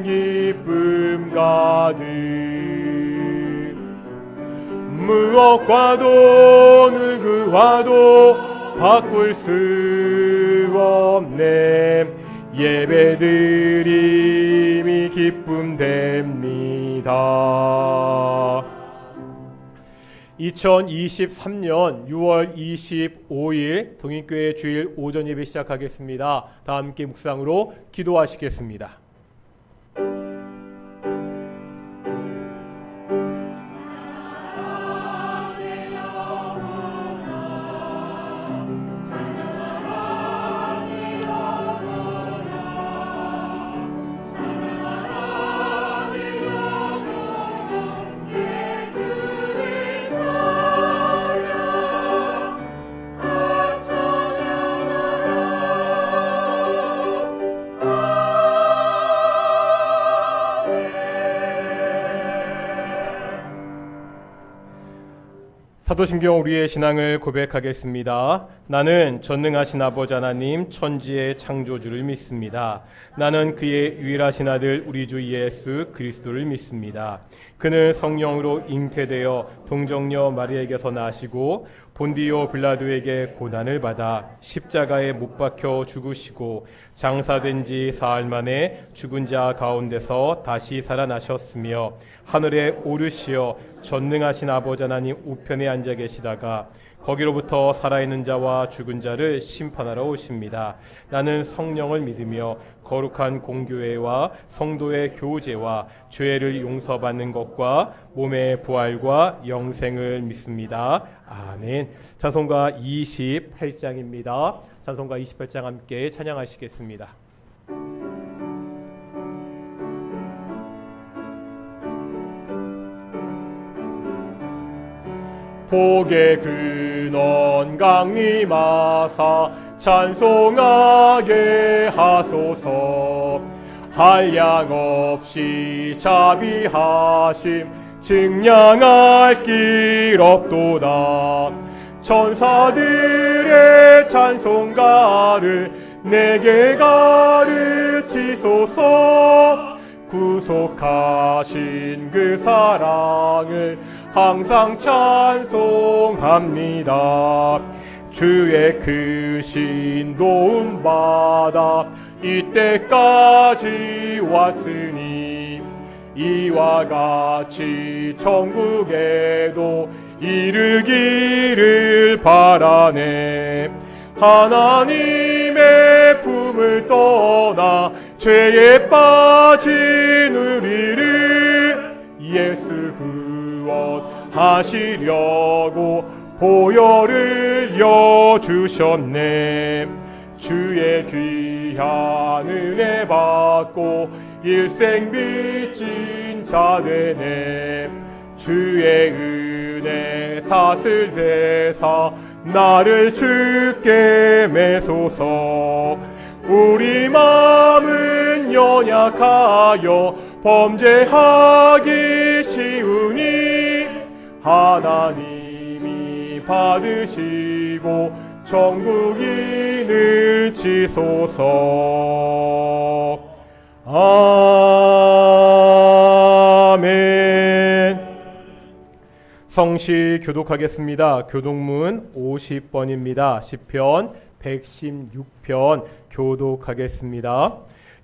기쁨 가득 무엇과도 누구와도 바꿀 수 없네. 예배드림이 기쁨 됩니다. 2023년 6월 25일 동인교회 주일 오전 예배 시작하겠습니다. 다 함께 묵상으로 기도하시겠습니다. 사도신경 우리의 신앙을 고백하겠습니다. 나는 전능하신 아버지 하나님 천지의 창조주를 믿습니다. 나는 그의 유일하신 아들 우리 주 예수 그리스도를 믿습니다. 그는 성령으로 잉태되어 동정녀 마리아에게서 나시고 본디오 빌라도에게 고난을 받아 십자가에 못 박혀 죽으시고 장사된 지 사흘 만에 죽은 자 가운데서 다시 살아나셨으며 하늘에 오르시어 전능하신 아버지 하나님 우편에 앉아 계시다가 거기로부터 살아있는 자와 죽은 자를 심판하러 오십니다. 나는 성령을 믿으며 거룩한 공교회와 성도의 교제와 죄를 용서받는 것과 몸의 부활과 영생을 믿습니다. 아멘. 찬송가 28장입니다. 찬송가 28장 함께 찬양하시겠습니다. 복의 근원 강림하사 찬송하게 하소서. 한량없이 자비하심 증량할 길 없도다. 천사들의 찬송가를 내게 가르치소서. 구속하신 그 사랑을 항상 찬송합니다. 주의 크신 도움받아 이때까지 왔으니 이와 같이 천국에도 이르기를 바라네. 하나님의 품을 떠나 죄에 빠진 우리를 예수 구원하시려고 보혈을 여주셨네. 주의 귀한 은혜 받고 일생 빚진 자 되네. 주의 은혜 사슬 세사 나를 주께 매소서. 우리 마음은 연약하여 범죄하기 쉬우니 하나님이 받으시고 천국인을 지소서. 아멘. 성시 교독하겠습니다. 교독문 50번입니다. 시편 116편 교독하겠습니다.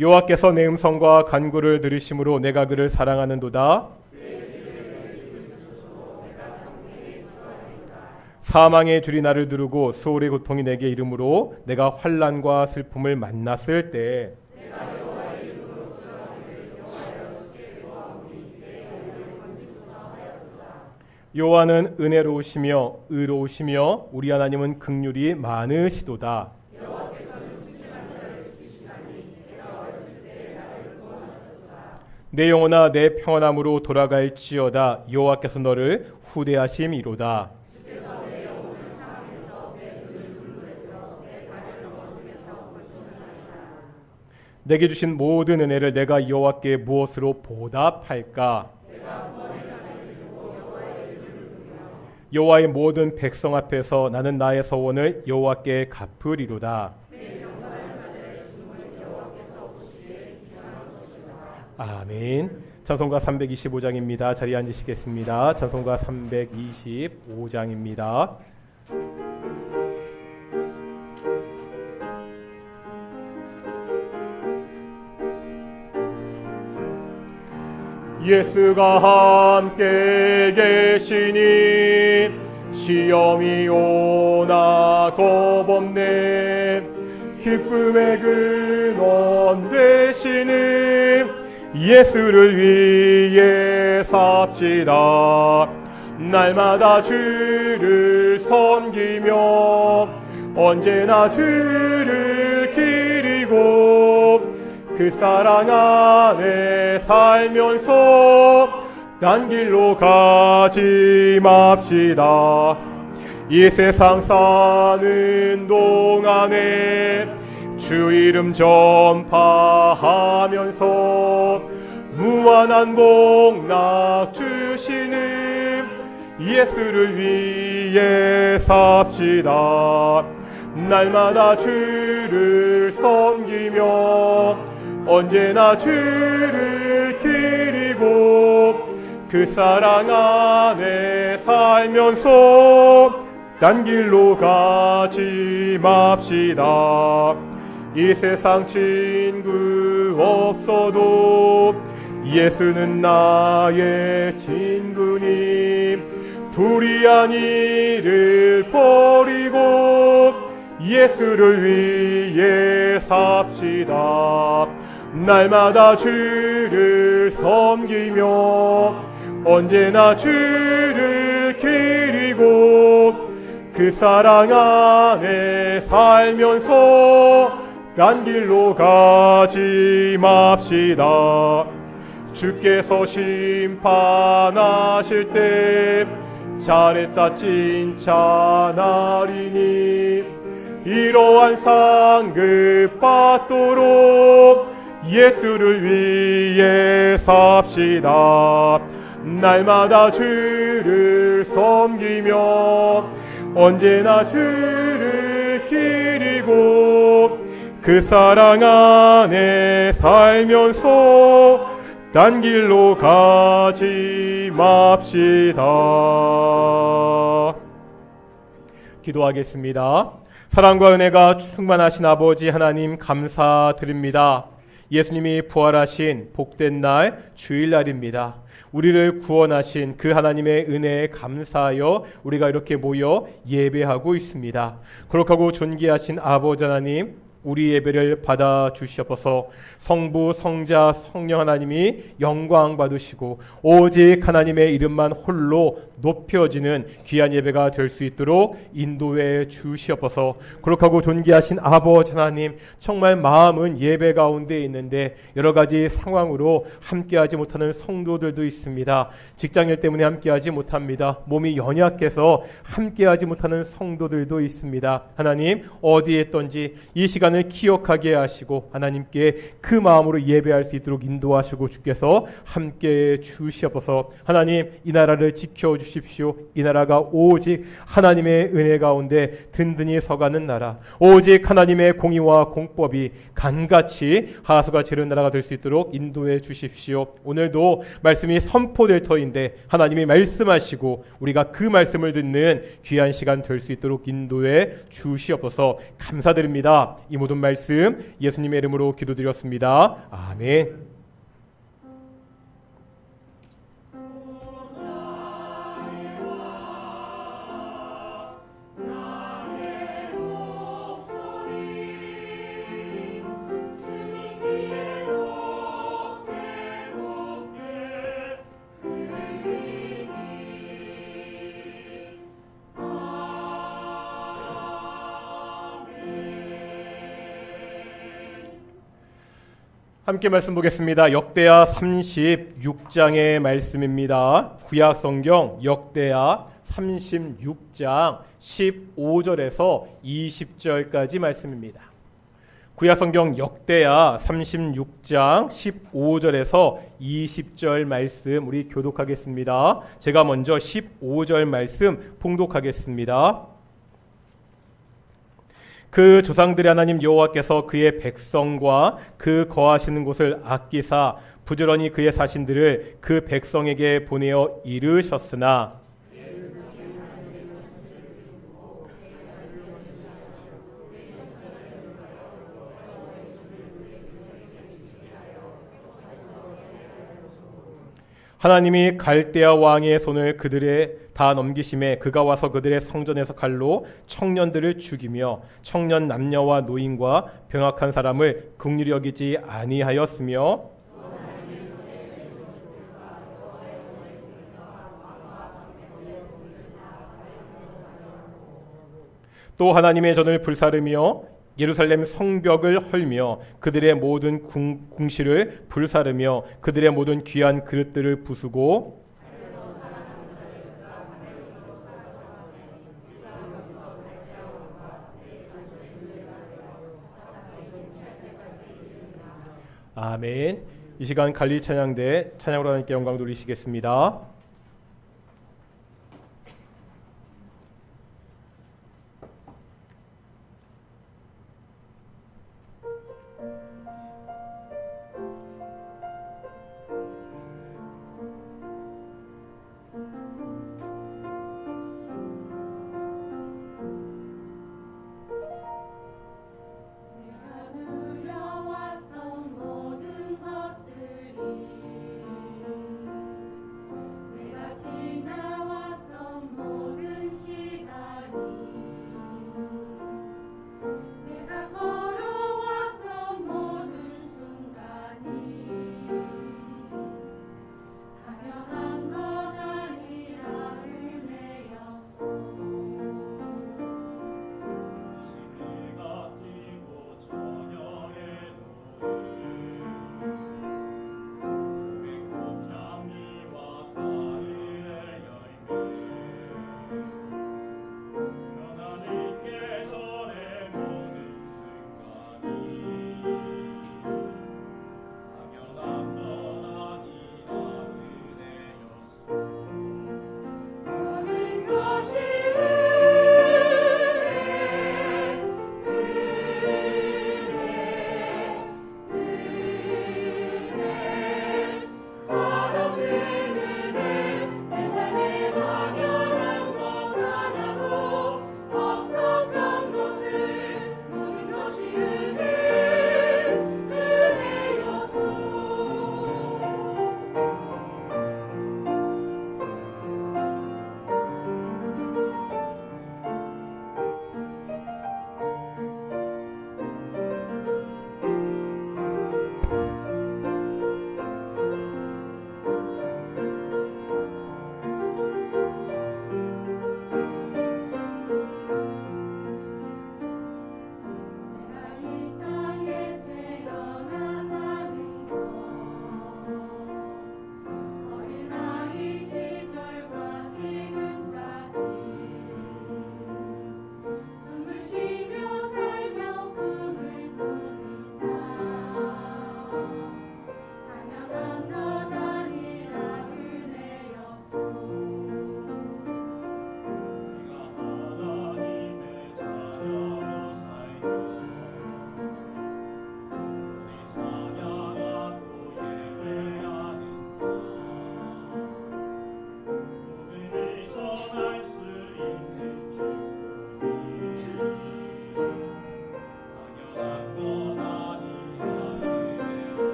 여호와께서 내 음성과 간구를 들으심으로 내가 그를 사랑하는도다. 사망의 줄이 나를 두르고 수월의 고통이 내게 이르므로 내가 환난과 슬픔을 만났을 때 여호와는 은혜로우시며 의로우시며 우리 하나님은 긍휼이 많으시도다. 내 영혼아 내 평안함으로 돌아갈지어다. 여호와께서 너를 후대하심이로다. 내게 주신 모든 은혜를 내가 여호와께 무엇으로 보답할까? 여호와의 모든 백성 앞에서 나는 나의 서원을 여호와께 갚으리로다. 아멘. 찬송가 325장입니다. 자리에 앉으시겠습니다. 찬송가 325장입니다. 예수가 함께 계시니 시험이 오나 겁없네. 기쁨의 근원 되시는 예수를 위해 삽시다. 날마다 주를 섬기며 언제나 주를 기리고 그 사랑 안에 살면서 딴 길로 가지 맙시다. 이 세상 사는 동안에 주 이름 전파하면서 무한한 복락 주시는 예수를 위해 삽시다. 날마다 주를 섬기며 언제나 주를 기리고 그 사랑 안에 살면서 딴 길로 가지 맙시다. 이 세상 친구 없어도 예수는 나의 친구님. 불의한 일을 버리고 예수를 위해 삽시다. 날마다 주를 섬기며 언제나 주를 기리고 그 사랑 안에 살면서 딴 길로 가지 맙시다. 주께서 심판하실 때 잘했다 칭찬하리니 이러한 상급 받도록 예수를 위해 삽시다. 날마다 주를 섬기며 언제나 주를 기리고 그 사랑 안에 살면서 딴 길로 가지 맙시다. 기도하겠습니다. 사랑과 은혜가 충만하신 아버지 하나님 감사드립니다. 예수님이 부활하신 복된 날 주일날입니다. 우리를 구원하신 그 하나님의 은혜에 감사하여 우리가 이렇게 모여 예배하고 있습니다. 거룩하고 존귀하신 아버지 하나님, 우리 예배를 받아 주시옵소서. 성부, 성자, 성령 하나님이 영광 받으시고 오직 하나님의 이름만 홀로 높여지는 귀한 예배가 될 수 있도록 인도해 주시옵소서. 거룩하고 존귀하신 아버지 하나님, 정말 마음은 예배 가운데 있는데 여러 가지 상황으로 함께하지 못하는 성도들도 있습니다. 직장일 때문에 함께하지 못합니다. 몸이 연약해서 함께하지 못하는 성도들도 있습니다. 하나님, 어디에 있던지 이 시간을 기억하게 하시고 하나님께 그 마음으로 예배할 수 있도록 인도하시고 주께서 함께해 주시옵소서. 하나님, 이 나라를 지켜주십시오. 이 나라가 오직 하나님의 은혜 가운데 든든히 서가는 나라, 오직 하나님의 공의와 공법이 간같이 하수가 지른 나라가 될 수 있도록 인도해 주십시오. 오늘도 말씀이 선포될 터인데 하나님이 말씀하시고 우리가 그 말씀을 듣는 귀한 시간 될 수 있도록 인도해 주시옵소서. 감사드립니다. 이 모든 말씀 예수님의 이름으로 기도드렸습니다. 아멘. 함께 말씀 보겠습니다. 역대하 36장의 말씀입니다. 구약 성경 역대하 36장 15절에서 20절까지 말씀입니다. 구약 성경 역대하 36장 15절에서 20절 말씀 우리 교독하겠습니다. 제가 먼저 15절 말씀 봉독하겠습니다. 그 조상들의 하나님 여호와께서 그의 백성과 그 거하시는 곳을 아끼사 부지런히 그의 사신들을 그 백성에게 보내어 이르셨으나 하나님이 갈대아 왕의 손을 그들의 다 넘기심에 그가 와서 그들의 성전에서 칼로 청년들을 죽이며 청년 남녀와 노인과 병약한 사람을 긍휼히 여기지 아니하였으며 또 하나님의 전을 불사르며 예루살렘 성벽을 헐며 그들의 모든 궁실을 불사르며 그들의 모든 귀한 그릇들을 부수고 아멘. 이 시간 갈릴 찬양대 찬양으로 하나님께 영광 돌리시겠습니다. 누려왔던 모든 것들이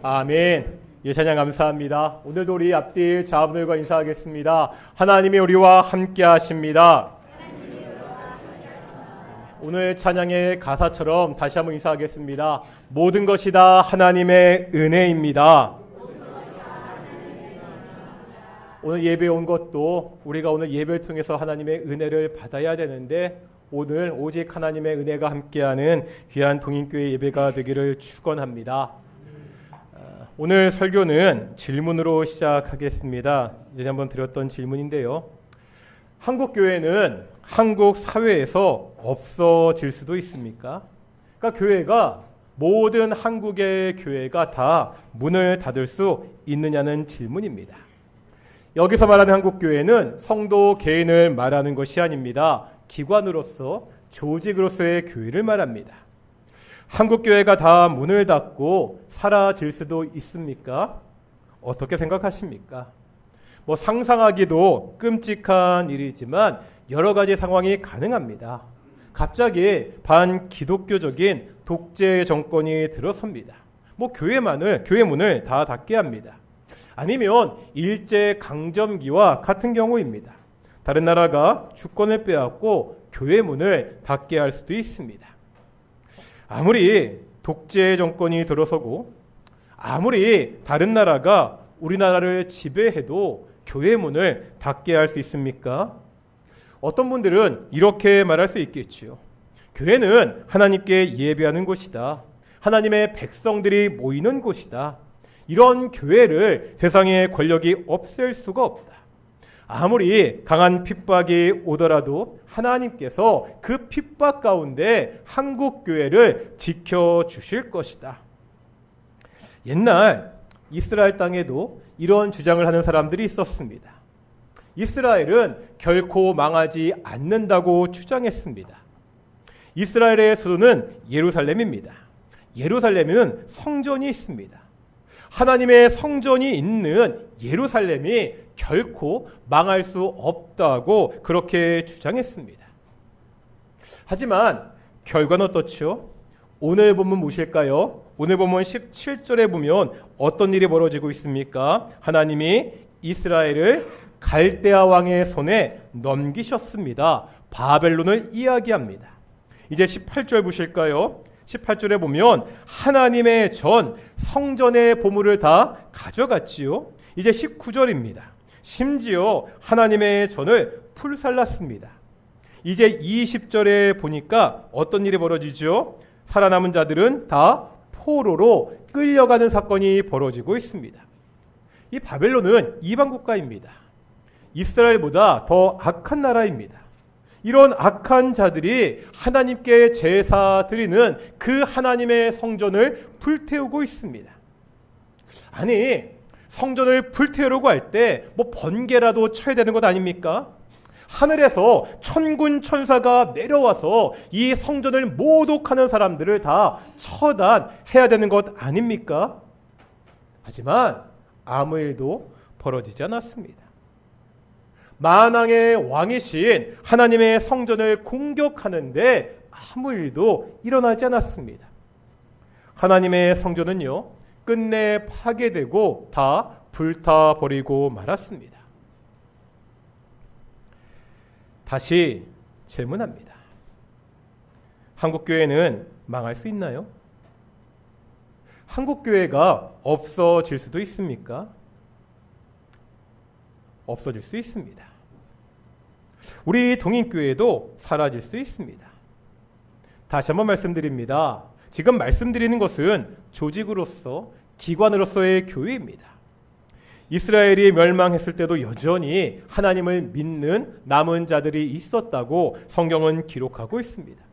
아멘. 예찬양 감사합니다. 오늘도 우리 앞뒤 자분들과 인사하겠습니다. 하나님이 우리와 함께 하십니다. 오늘 찬양의 가사처럼 다시 한번 인사하겠습니다. 모든 것이 다 하나님의 은혜입니다. 오늘 예배에 온 것도 우리가 오늘 예배를 통해서 하나님의 은혜를 받아야 되는데 오늘 오직 하나님의 은혜가 함께하는 귀한 동인교회 예배가 되기를 축원합니다. 오늘 설교는 질문으로 시작하겠습니다. 이전에 한번 드렸던 질문인데요. 한국 교회는 한국 사회에서 없어질 수도 있습니까? 그러니까 교회가 모든 한국의 교회가 다 문을 닫을 수 있느냐는 질문입니다. 여기서 말하는 한국 교회는 성도 개인을 말하는 것이 아닙니다. 기관으로서 조직으로서의 교회를 말합니다. 한국 교회가 다 문을 닫고 사라질 수도 있습니까? 어떻게 생각하십니까? 상상하기도 끔찍한 일이지만 여러 가지 상황이 가능합니다. 갑자기 반기독교적인 독재 정권이 들어섭니다. 교회 문을 다 닫게 합니다. 아니면 일제 강점기와 같은 경우입니다. 다른 나라가 주권을 빼앗고 교회 문을 닫게 할 수도 있습니다. 아무리 독재 정권이 들어서고 아무리 다른 나라가 우리나라를 지배해도 교회 문을 닫게 할 수 있습니까? 어떤 분들은 이렇게 말할 수 있겠지요. 교회는 하나님께 예배하는 곳이다. 하나님의 백성들이 모이는 곳이다. 이런 교회를 세상의 권력이 없앨 수가 없다. 아무리 강한 핍박이 오더라도 하나님께서 그 핍박 가운데 한국 교회를 지켜주실 것이다. 옛날 이스라엘 땅에도 이런 주장을 하는 사람들이 있었습니다. 이스라엘은 결코 망하지 않는다고 주장했습니다. 이스라엘의 수도는 예루살렘입니다. 예루살렘에는 성전이 있습니다. 하나님의 성전이 있는 예루살렘이 결코 망할 수 없다고 그렇게 주장했습니다. 하지만 결과는 어떻죠? 오늘 본문 무엇일까요? 오늘 본문 17절에 보면 어떤 일이 벌어지고 있습니까? 하나님이 이스라엘을 갈대아 왕의 손에 넘기셨습니다. 바벨론을 이야기합니다. 이제 18절 보실까요? 18절에 보면 하나님의 전 성전의 보물을 다 가져갔지요. 이제 19절입니다. 심지어 하나님의 전을 풀살랐습니다. 이제 20절에 보니까 어떤 일이 벌어지죠? 살아남은 자들은 다 포로로 끌려가는 사건이 벌어지고 있습니다. 이 바벨론은 이방 국가입니다. 이스라엘보다 더 악한 나라입니다. 이런 악한 자들이 하나님께 제사 드리는 그 하나님의 성전을 불태우고 있습니다. 아니, 성전을 불태우려고 할 때 번개라도 쳐야 되는 것 아닙니까? 하늘에서 천군 천사가 내려와서 이 성전을 모독하는 사람들을 다 처단해야 되는 것 아닙니까? 하지만 아무 일도 벌어지지 않았습니다. 만왕의 왕이신 하나님의 성전을 공격하는데 아무 일도 일어나지 않았습니다. 하나님의 성전은요, 끝내 파괴되고 다 불타버리고 말았습니다. 다시 질문합니다. 한국교회는 망할 수 있나요? 한국교회가 없어질 수도 있습니까? 없어질 수 있습니다. 우리 동인교회도 사라질 수 있습니다. 다시 한번 말씀드립니다. 지금 말씀드리는 것은 조직으로서 기관으로서의 교회입니다. 이스라엘이 멸망했을 때도 여전히 하나님을 믿는 남은 자들이 있었다고 성경은 기록하고 있습니다.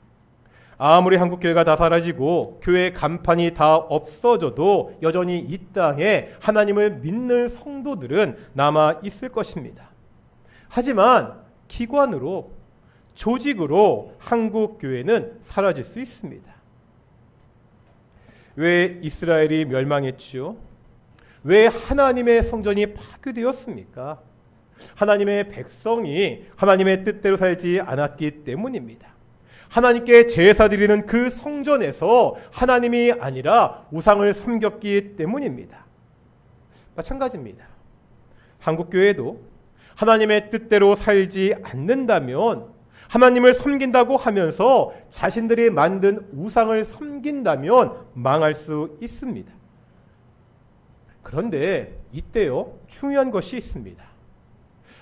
아무리 한국교회가 다 사라지고 교회 간판이 다 없어져도 여전히 이 땅에 하나님을 믿는 성도들은 남아 있을 것입니다. 하지만 기관으로, 조직으로 한국교회는 사라질 수 있습니다. 왜 이스라엘이 멸망했지요? 왜 하나님의 성전이 파괴되었습니까? 하나님의 백성이 하나님의 뜻대로 살지 않았기 때문입니다. 하나님께 제사 드리는 그 성전에서 하나님이 아니라 우상을 섬겼기 때문입니다. 마찬가지입니다. 한국교회도 하나님의 뜻대로 살지 않는다면, 하나님을 섬긴다고 하면서 자신들이 만든 우상을 섬긴다면 망할 수 있습니다. 그런데 이때요, 중요한 것이 있습니다.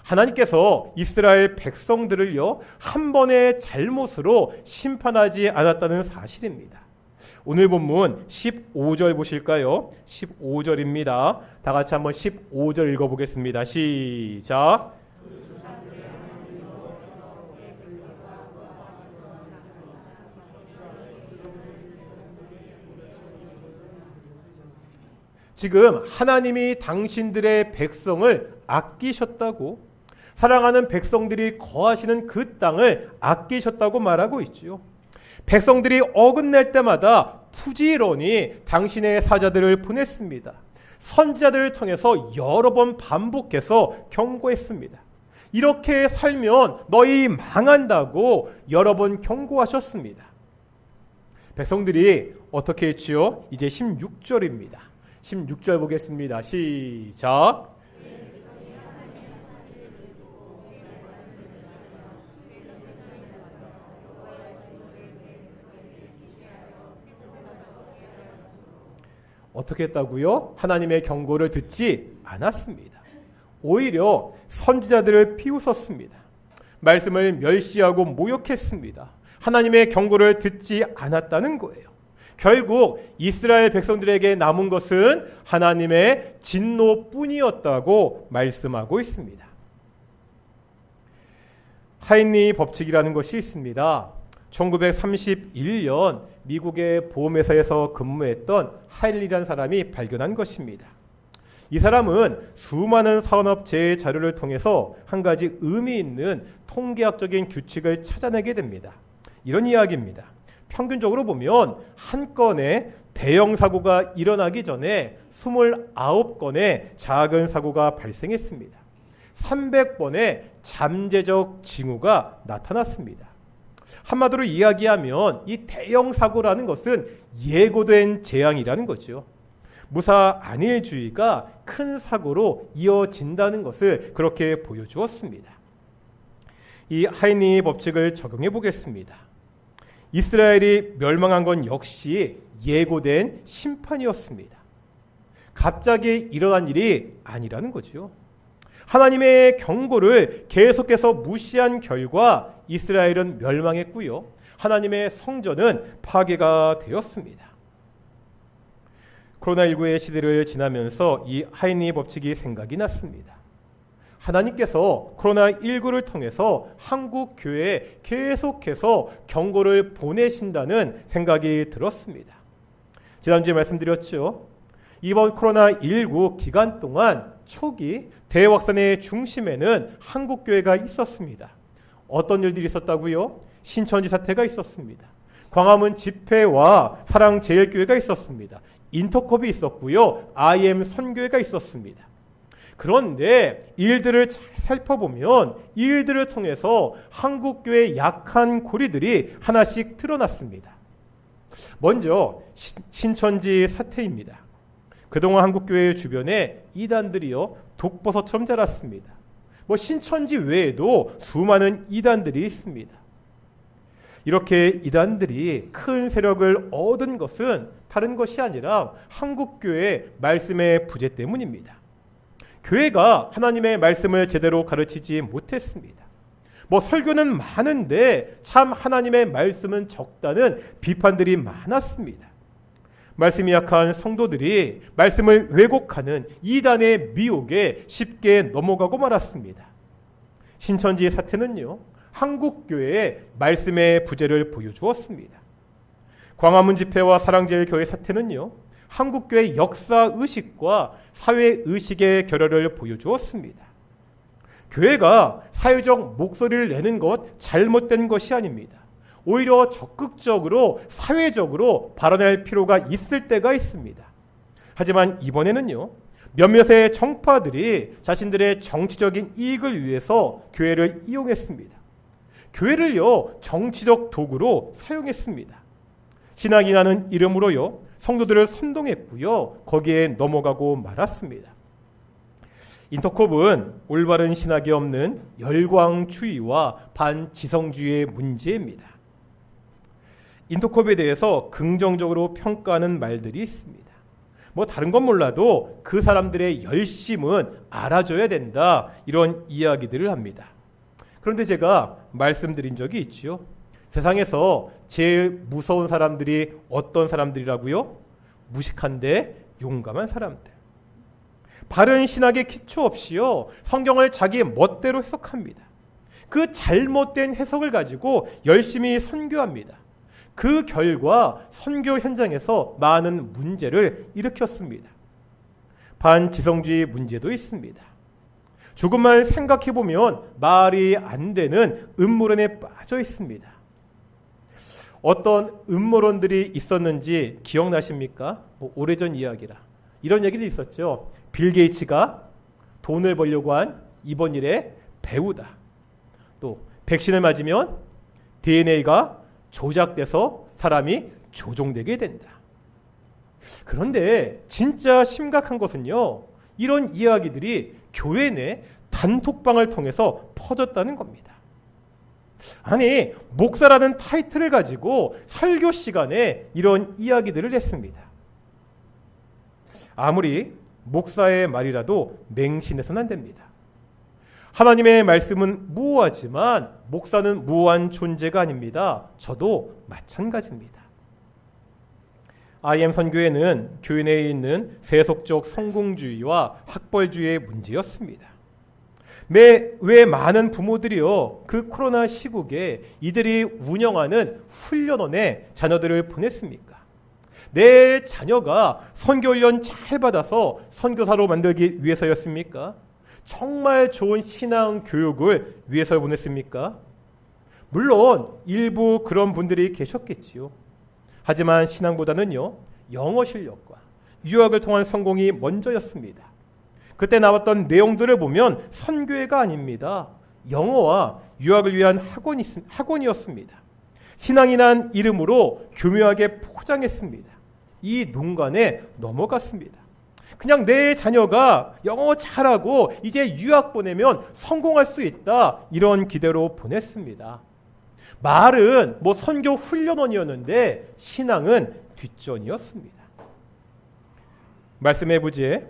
하나님께서 이스라엘 백성들을요, 한 번의 잘못으로 심판하지 않았다는 사실입니다. 오늘 본문 15절 보실까요? 15절입니다. 다 같이 한번 15절 읽어보겠습니다. 시작. 지금 하나님이 당신들의 백성을 아끼셨다고, 사랑하는 백성들이 거하시는 그 땅을 아끼셨다고 말하고 있죠. 백성들이 어긋날 때마다 부지런히 당신의 사자들을 보냈습니다. 선지자들을 통해서 여러 번 반복해서 경고했습니다. 이렇게 살면 너희 망한다고 여러 번 경고하셨습니다. 백성들이 어떻게 했지요? 이제 16절입니다. 16절 보겠습니다. 시작. 어떻게 했다고요? 하나님의 경고를 듣지 않았습니다. 오히려 선지자들을 비웃었습니다. 말씀을 멸시하고 모욕했습니다. 하나님의 경고를 듣지 않았다는 거예요. 결국 이스라엘 백성들에게 남은 것은 하나님의 진노뿐이었다고 말씀하고 있습니다. 하인리 법칙이라는 것이 있습니다. 1931년 미국의 보험회사에서 근무했던 하인리라는 사람이 발견한 것입니다. 이 사람은 수많은 산업재해 자료를 통해서 한 가지 의미 있는 통계학적인 규칙을 찾아내게 됩니다. 이런 이야기입니다. 평균적으로 보면 한 건의 대형 사고가 일어나기 전에 29건의 작은 사고가 발생했습니다. 300번의 잠재적 징후가 나타났습니다. 한마디로 이야기하면 이 대형 사고라는 것은 예고된 재앙이라는 거죠. 무사 안일주의가 큰 사고로 이어진다는 것을 그렇게 보여주었습니다. 이 하이니 법칙을 적용해 보겠습니다. 이스라엘이 멸망한 건 역시 예고된 심판이었습니다. 갑자기 일어난 일이 아니라는 거죠. 하나님의 경고를 계속해서 무시한 결과 이스라엘은 멸망했고요. 하나님의 성전은 파괴가 되었습니다. 코로나19의 시대를 지나면서 이 하이니 법칙이 생각이 났습니다. 하나님께서 코로나19를 통해서 한국 교회에 계속해서 경고를 보내신다는 생각이 들었습니다. 지난주에 말씀드렸죠. 이번 코로나19 기간 동안 초기 대확산의 중심에는 한국 교회가 있었습니다. 어떤 일들이 있었다고요? 신천지 사태가 있었습니다. 광화문 집회와 사랑제일교회가 있었습니다. 인터컵이 있었고요. IM 선교회가 있었습니다. 그런데 일들을 잘 살펴보면 이 일들을 통해서 한국교회의 약한 고리들이 하나씩 드러났습니다. 먼저 신천지 사태입니다. 그동안 한국교회 주변에 이단들이요 독버섯처럼 자랐습니다. 신천지 외에도 수많은 이단들이 있습니다. 이렇게 이단들이 큰 세력을 얻은 것은 다른 것이 아니라 한국교회의 말씀의 부재 때문입니다. 교회가 하나님의 말씀을 제대로 가르치지 못했습니다. 설교는 많은데 참 하나님의 말씀은 적다는 비판들이 많았습니다. 말씀이 약한 성도들이 말씀을 왜곡하는 이단의 미혹에 쉽게 넘어가고 말았습니다. 신천지 사태는요, 한국교회의 말씀의 부재를 보여주었습니다. 광화문 집회와 사랑제일교회 사태는요, 한국교회의 역사의식과 사회의식의 결여를 보여주었습니다. 교회가 사회적 목소리를 내는 것 잘못된 것이 아닙니다. 오히려 적극적으로 사회적으로 발언할 필요가 있을 때가 있습니다. 하지만 이번에는요, 몇몇의 정파들이 자신들의 정치적인 이익을 위해서 교회를 이용했습니다. 교회를요 정치적 도구로 사용했습니다. 신앙이라는 이름으로요 성도들을 선동했고요 거기에 넘어가고 말았습니다. 인터콥은 올바른 신학이 없는 열광주의와 반지성주의의 문제입니다. 인터콥에 대해서 긍정적으로 평가하는 말들이 있습니다. 뭐 다른 건 몰라도 그 사람들의 열심은 알아줘야 된다 이런 이야기들을 합니다. 그런데 제가 말씀드린 적이 있죠. 세상에서 제일 무서운 사람들이 어떤 사람들이라고요? 무식한데 용감한 사람들. 바른 신학의 기초 없이요 성경을 자기 멋대로 해석합니다. 그 잘못된 해석을 가지고 열심히 선교합니다. 그 결과 선교 현장에서 많은 문제를 일으켰습니다. 반지성주의 문제도 있습니다. 조금만 생각해보면 말이 안 되는 음모론에 빠져 있습니다. 어떤 음모론들이 있었는지 기억나십니까? 오래전 이야기라. 이런 얘기도 있었죠. 빌 게이츠가 돈을 벌려고 한 이번 일의 배우다. 또 백신을 맞으면 DNA가 조작돼서 사람이 조종되게 된다. 그런데 진짜 심각한 것은요. 이런 이야기들이 교회 내 단톡방을 통해서 퍼졌다는 겁니다. 아니, 목사라는 타이틀을 가지고 설교 시간에 이런 이야기들을 했습니다. 아무리 목사의 말이라도 맹신해서는 안 됩니다. 하나님의 말씀은 무오하지만 목사는 무오한 존재가 아닙니다. 저도 마찬가지입니다. IM 선교회는 교회 내에 있는 세속적 성공주의와 학벌주의의 문제였습니다. 왜 많은 부모들이요 그 코로나 시국에 이들이 운영하는 훈련원에 자녀들을 보냈습니까? 내 자녀가 선교훈련 잘 받아서 선교사로 만들기 위해서였습니까? 정말 좋은 신앙 교육을 위해서 보냈습니까? 물론 일부 그런 분들이 계셨겠지요. 하지만 신앙보다는요 영어 실력과 유학을 통한 성공이 먼저였습니다. 그때 나왔던 내용들을 보면 선교회가 아닙니다. 영어와 유학을 위한 학원이었습니다. 신앙이란 이름으로 교묘하게 포장했습니다. 이 농간에 넘어갔습니다. 그냥 내 자녀가 영어 잘하고 이제 유학 보내면 성공할 수 있다 이런 기대로 보냈습니다. 말은 선교 훈련원이었는데 신앙은 뒷전이었습니다. 말씀해 보지에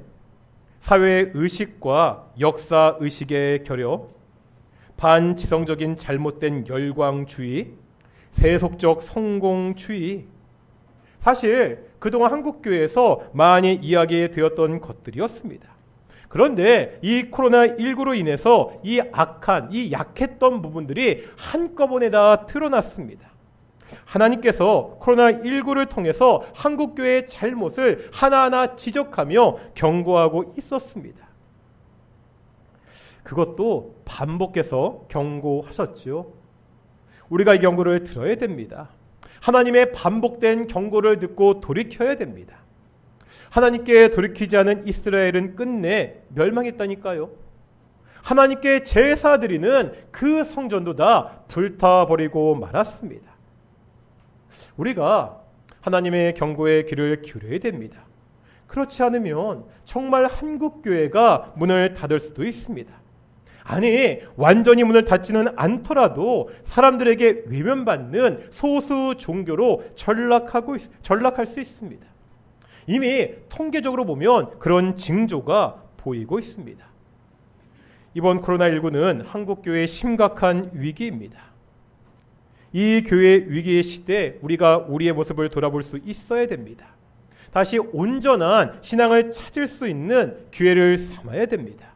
사회 의식과 역사 의식의 결여, 반지성적인 잘못된 열광주의, 세속적 성공주의, 사실 그동안 한국교회에서 많이 이야기되었던 것들이었습니다. 그런데 이 코로나19로 인해서 이 약했던 부분들이 한꺼번에 다 드러났습니다. 하나님께서 코로나19를 통해서 한국교회의 잘못을 하나하나 지적하며 경고하고 있었습니다. 그것도 반복해서 경고하셨죠. 우리가 이 경고를 들어야 됩니다. 하나님의 반복된 경고를 듣고 돌이켜야 됩니다. 하나님께 돌이키지 않은 이스라엘은 끝내 멸망했다니까요. 하나님께 제사 드리는 그 성전도 다 불타버리고 말았습니다. 우리가 하나님의 경고에 귀를 기울여야 됩니다. 그렇지 않으면 정말 한국교회가 문을 닫을 수도 있습니다. 아니, 완전히 문을 닫지는 않더라도 사람들에게 외면받는 소수 종교로 전락할 수 있습니다. 이미 통계적으로 보면 그런 징조가 보이고 있습니다. 이번 코로나19는 한국교회의 심각한 위기입니다. 이 교회 위기의 시대에 우리가 우리의 모습을 돌아볼 수 있어야 됩니다. 다시 온전한 신앙을 찾을 수 있는 기회를 삼아야 됩니다.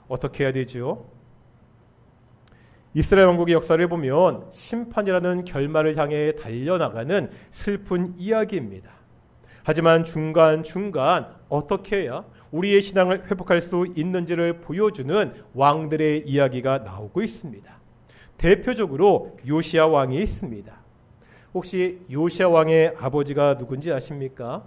어떻게 해야 되죠? 이스라엘 왕국의 역사를 보면 심판이라는 결말을 향해 달려나가는 슬픈 이야기입니다. 하지만 중간중간 어떻게 해야 우리의 신앙을 회복할 수 있는지를 보여주는 왕들의 이야기가 나오고 있습니다. 대표적으로 요시야 왕이 있습니다. 혹시 요시야 왕의 아버지가 누군지 아십니까?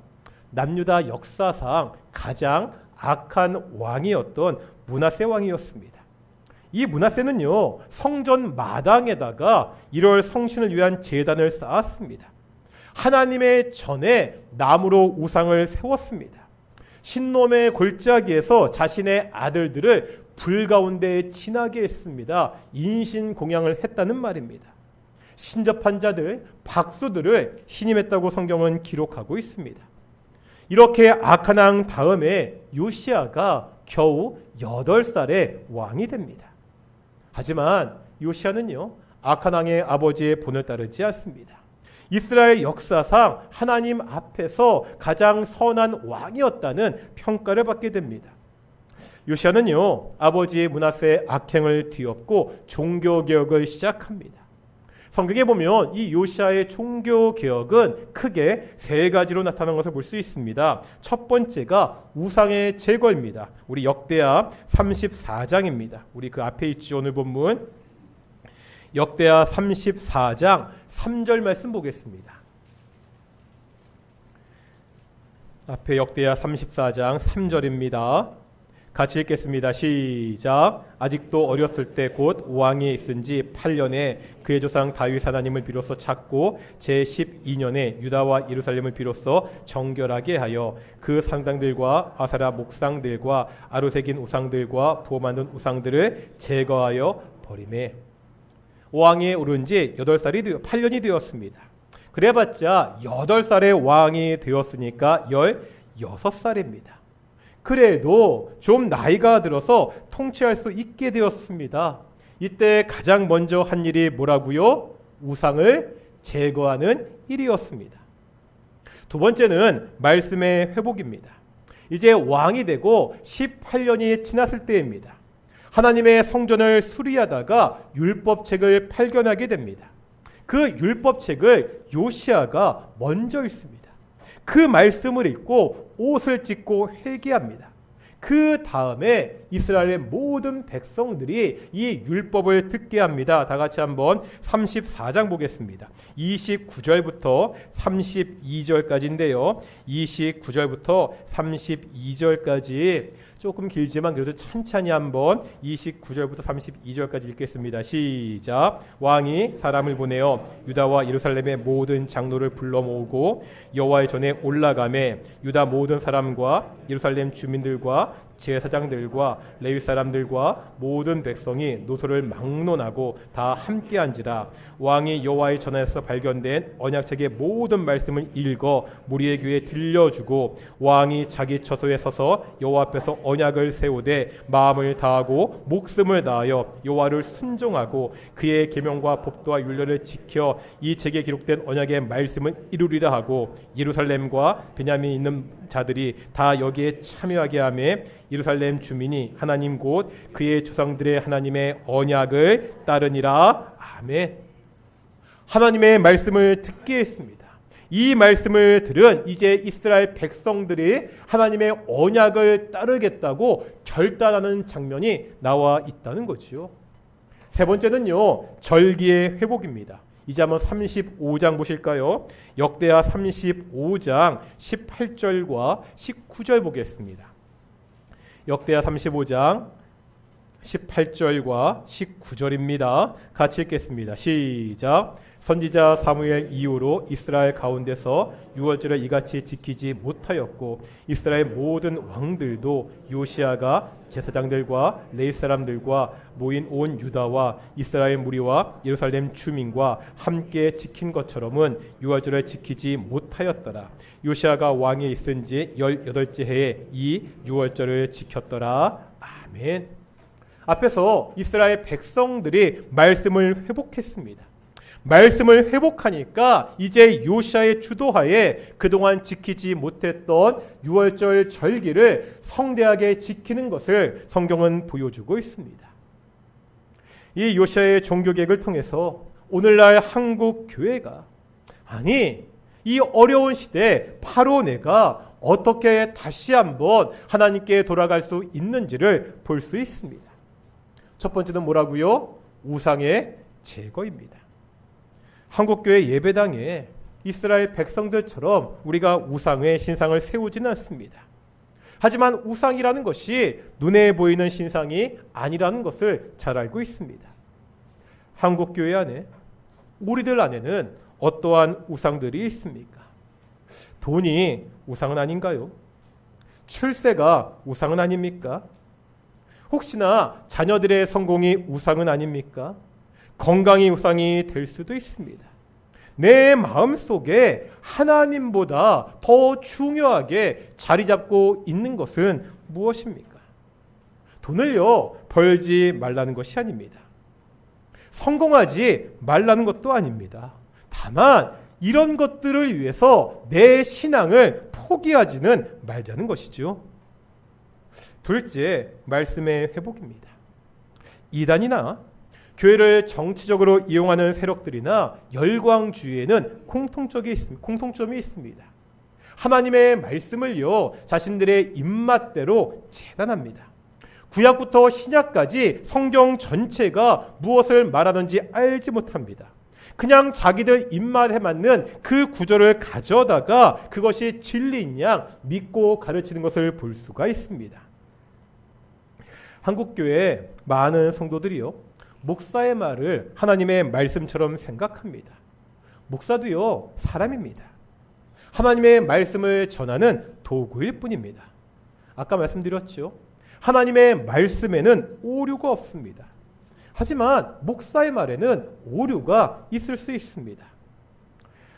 남유다 역사상 가장 악한 왕이었던 므낫세 왕이었습니다. 이 므낫세는요, 성전 마당에다가 1월 성신을 위한 제단을 쌓았습니다. 하나님의 전에 나무로 우상을 세웠습니다. 신놈의 골짜기에서 자신의 아들들을 불 가운데 지나게 했습니다. 인신공양을 했다는 말입니다. 신접한 자들, 박수들을 신임했다고 성경은 기록하고 있습니다. 이렇게 악한 왕 다음에 요시야가 겨우 8살의 왕이 됩니다. 하지만 요시야는요, 악한 왕의 아버지의 본을 따르지 않습니다. 이스라엘 역사상 하나님 앞에서 가장 선한 왕이었다는 평가를 받게 됩니다. 요시야는요, 아버지 므낫세의 악행을 뒤엎고 종교개혁을 시작합니다. 성경에 보면 이 요시야의 종교개혁은 크게 3가지로 나타나는 것을 볼 수 있습니다. 첫 번째가 우상의 제거입니다. 우리 역대하 34장입니다. 우리 그 앞에 있지, 오늘 본문 역대하 34장 3절 말씀 보겠습니다. 앞에 역대하 34장 3절입니다. 같이 읽겠습니다. 시작. 아직도 어렸을 때 곧 왕이 있은 지 8년에 그의 조상 다윗 하나님을 비로소 찾고 제12년에 유다와 예루살렘을 비로소 정결하게 하여 그 상당들과 아사라 목상들과 아루새긴 우상들과 부어 만든 우상들을 제거하여 버리매. 왕위에 오른 지 8년이 되었습니다. 그래봤자 8살의 왕이 되었으니까 16살입니다. 그래도 좀 나이가 들어서 통치할 수 있게 되었습니다. 이때 가장 먼저 한 일이 뭐라고요? 우상을 제거하는 일이었습니다. 두 번째는 말씀의 회복입니다. 이제 왕이 되고 18년이 지났을 때입니다. 하나님의 성전을 수리하다가 율법책을 발견하게 됩니다. 그 율법책을 요시야가 먼저 읽습니다. 그 말씀을 읽고 옷을 찢고 회개합니다. 그 다음에 이스라엘의 모든 백성들이 이 율법을 듣게 합니다. 다 같이 한번 34장 보겠습니다. 29절부터 32절까지인데요. 29절부터 32절까지 조금 길지만 그래도 찬찬히 한번 29절부터 32절까지 읽겠습니다. 시작. 왕이 사람을 보내어 유다와 예루살렘의 모든 장로를 불러 모으고 여호와의 전에 올라가매 유다 모든 사람과 예루살렘 주민들과 제사장들과 레위 사람들과 모든 백성이 노소를 막론하고 다 함께 앉으라. 왕이 여호와의 전에서 발견된 언약책의 모든 말씀을 읽어 무리의 귀에 들려주고 왕이 자기 처소에 서서 여호와 앞에서 언약을 세우되 마음을 다하고 목숨을 다하여 여호와를 순종하고 그의 계명과 법도와 율례를 지켜 이 책에 기록된 언약의 말씀을 이루리라 하고 예루살렘과 베냐민에 있는 자들이 다 여기에 참여하게 하며 예루살렘 주민이 하나님 곧 그의 조상들의 하나님의 언약을 따르니라. 아멘. 하나님의 말씀을 듣게 했습니다. 이 말씀을 들은 이제 이스라엘 백성들이 하나님의 언약을 따르겠다고 결단하는 장면이 나와 있다는 거지요. 세 번째는요, 절기의 회복입니다. 이제 한번 35장 보실까요? 역대하 35장 18절과 19절 보겠습니다. 역대하 35장 18절과 19절입니다. 같이 읽겠습니다. 시작. 선지자 사무엘 이후로 이스라엘 가운데서 유월절을 이같이 지키지 못하였고 이스라엘 모든 왕들도 요시야가 제사장들과 레위 사람들과 모인 온 유다와 이스라엘 무리와 예루살렘 주민과 함께 지킨 것처럼은 유월절을 지키지 못하였더라. 요시야가 왕에 있은 지 18째 해에 이 유월절을 지켰더라. 아멘. 앞에서 이스라엘 백성들이 말씀을 회복했습니다. 말씀을 회복하니까 이제 요시야의 주도하에 그동안 지키지 못했던 유월절 절기를 성대하게 지키는 것을 성경은 보여주고 있습니다. 이 요시야의 종교개혁을 통해서 오늘날 한국 교회가 이 어려운 시대에 바로 내가 어떻게 다시 한번 하나님께 돌아갈 수 있는지를 볼 수 있습니다. 첫 번째는 뭐라고요? 우상의 제거입니다. 한국교회 예배당에 이스라엘 백성들처럼 우리가 우상의 신상을 세우지는 않습니다. 하지만 우상이라는 것이 눈에 보이는 신상이 아니라는 것을 잘 알고 있습니다. 한국교회 안에, 우리들 안에는 어떠한 우상들이 있습니까? 돈이 우상은 아닌가요? 출세가 우상은 아닙니까? 혹시나 자녀들의 성공이 우상은 아닙니까? 건강이 우상이 될 수도 있습니다. 내 마음속에 하나님보다 더 중요하게 자리 잡고 있는 것은 무엇입니까? 돈을요, 벌지 말라는 것이 아닙니다. 성공하지 말라는 것도 아닙니다. 다만 이런 것들을 위해서 내 신앙을 포기하지는 말자는 것이죠. 둘째, 말씀의 회복입니다. 이단이나 교회를 정치적으로 이용하는 세력들이나 열광주의에는 공통점이 있습니다. 하나님의 말씀을요, 자신들의 입맛대로 재단합니다. 구약부터 신약까지 성경 전체가 무엇을 말하는지 알지 못합니다. 그냥 자기들 입맛에 맞는 그 구절을 가져다가 그것이 진리인 양 믿고 가르치는 것을 볼 수가 있습니다. 한국교회 많은 성도들이요, 목사의 말을 하나님의 말씀처럼 생각합니다. 목사도요, 사람입니다. 하나님의 말씀을 전하는 도구일 뿐입니다. 아까 말씀드렸죠. 하나님의 말씀에는 오류가 없습니다. 하지만 목사의 말에는 오류가 있을 수 있습니다.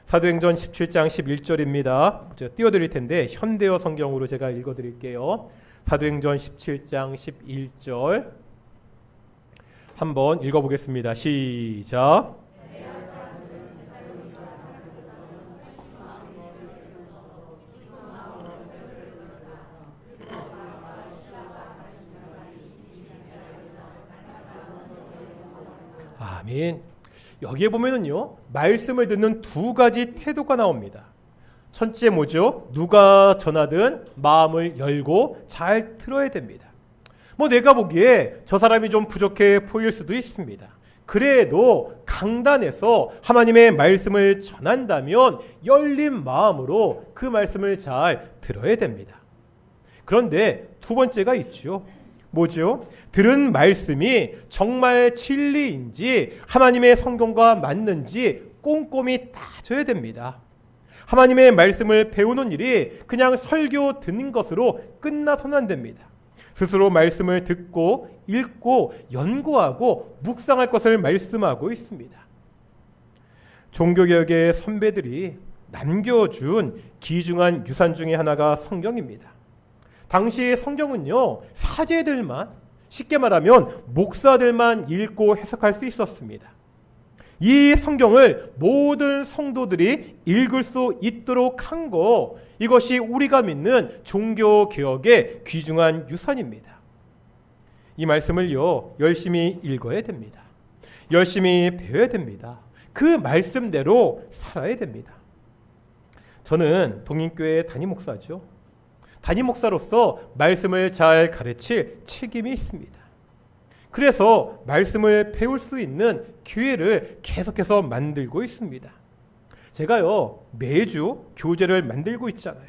사도행전 17장 11절입니다. 제가 띄워드릴 텐데 현대어 성경으로 제가 읽어드릴게요. 사도행전 17장 11절 한번 읽어보겠습니다. 시작. 아멘. 여기에 보면은요, 말씀을 듣는 두 가지 태도가 나옵니다. 첫째 뭐죠? 누가 전하든 마음을 열고 잘 들어야 됩니다. 내가 보기에 저 사람이 좀 부족해 보일 수도 있습니다. 그래도 강단에서 하나님의 말씀을 전한다면 열린 마음으로 그 말씀을 잘 들어야 됩니다. 그런데 두 번째가 있죠. 뭐죠? 들은 말씀이 정말 진리인지 하나님의 성경과 맞는지 꼼꼼히 따져야 됩니다. 하나님의 말씀을 배우는 일이 그냥 설교 듣는 것으로 끝나서는 안 됩니다. 스스로 말씀을 듣고 읽고 연구하고 묵상할 것을 말씀하고 있습니다. 종교개혁의 선배들이 남겨준 귀중한 유산 중에 하나가 성경입니다. 당시 성경은요, 사제들만, 쉽게 말하면 목사들만 읽고 해석할 수 있었습니다. 이 성경을 모든 성도들이 읽을 수 있도록 한 거, 이것이 우리가 믿는 종교개혁의 귀중한 유산입니다. 이 말씀을요, 열심히 읽어야 됩니다. 열심히 배워야 됩니다. 그 말씀대로 살아야 됩니다. 저는 동인교회 담임 목사죠. 담임 목사로서 말씀을 잘 가르칠 책임이 있습니다. 그래서 말씀을 배울 수 있는 기회를 계속해서 만들고 있습니다. 제가요, 매주 교재를 만들고 있잖아요.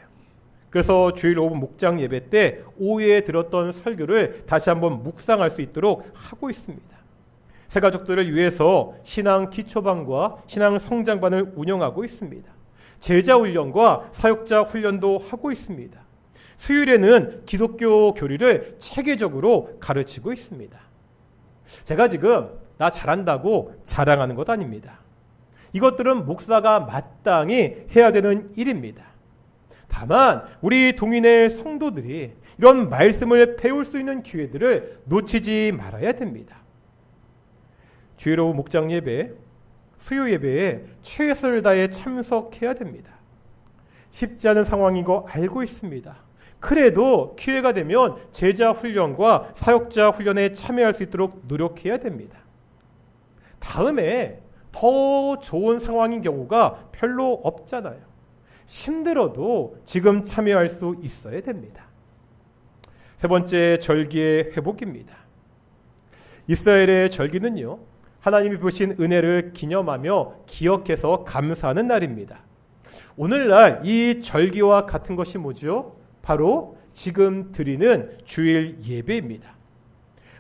그래서 주일 오후 목장 예배 때 오후에 들었던 설교를 다시 한번 묵상할 수 있도록 하고 있습니다. 새가족들을 위해서 신앙 기초반과 신앙 성장반을 운영하고 있습니다. 제자 훈련과 사역자 훈련도 하고 있습니다. 수요일에는 기독교 교리를 체계적으로 가르치고 있습니다. 제가 지금 나 잘한다고 자랑하는 것 아닙니다. 이것들은 목사가 마땅히 해야 되는 일입니다. 다만 우리 동인의 성도들이 이런 말씀을 배울 수 있는 기회들을 놓치지 말아야 됩니다. 주일 오후 목장 예배, 수요 예배에 최선을 다해 참석해야 됩니다. 쉽지 않은 상황인 거 알고 있습니다. 그래도 기회가 되면 제자 훈련과 사역자 훈련에 참여할 수 있도록 노력해야 됩니다. 다음에 더 좋은 상황인 경우가 별로 없잖아요. 힘들어도 지금 참여할 수 있어야 됩니다. 세 번째, 절기의 회복입니다. 이스라엘의 절기는요, 하나님이 보신 은혜를 기념하며 기억해서 감사하는 날입니다. 오늘날 이 절기와 같은 것이 뭐죠? 바로 지금 드리는 주일 예배입니다.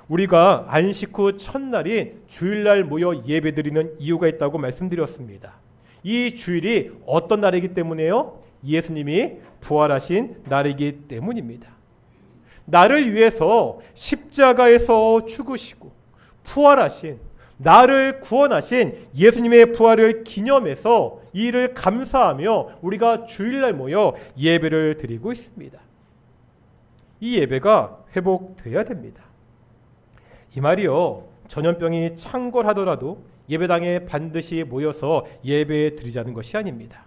우리가 안식 후 첫날인 주일날 모여 예배드리는 이유가 있다고 말씀드렸습니다. 이 주일이 어떤 날이기 때문에요? 예수님이 부활하신 날이기 때문입니다. 나를 위해서 십자가에서 죽으시고 부활하신, 나를 구원하신 예수님의 부활을 기념해서 이를 감사하며 우리가 주일날 모여 예배를 드리고 있습니다. 이 예배가 회복돼야 됩니다. 이 말이요, 전염병이 창궐하더라도 예배당에 반드시 모여서 예배 드리자는 것이 아닙니다.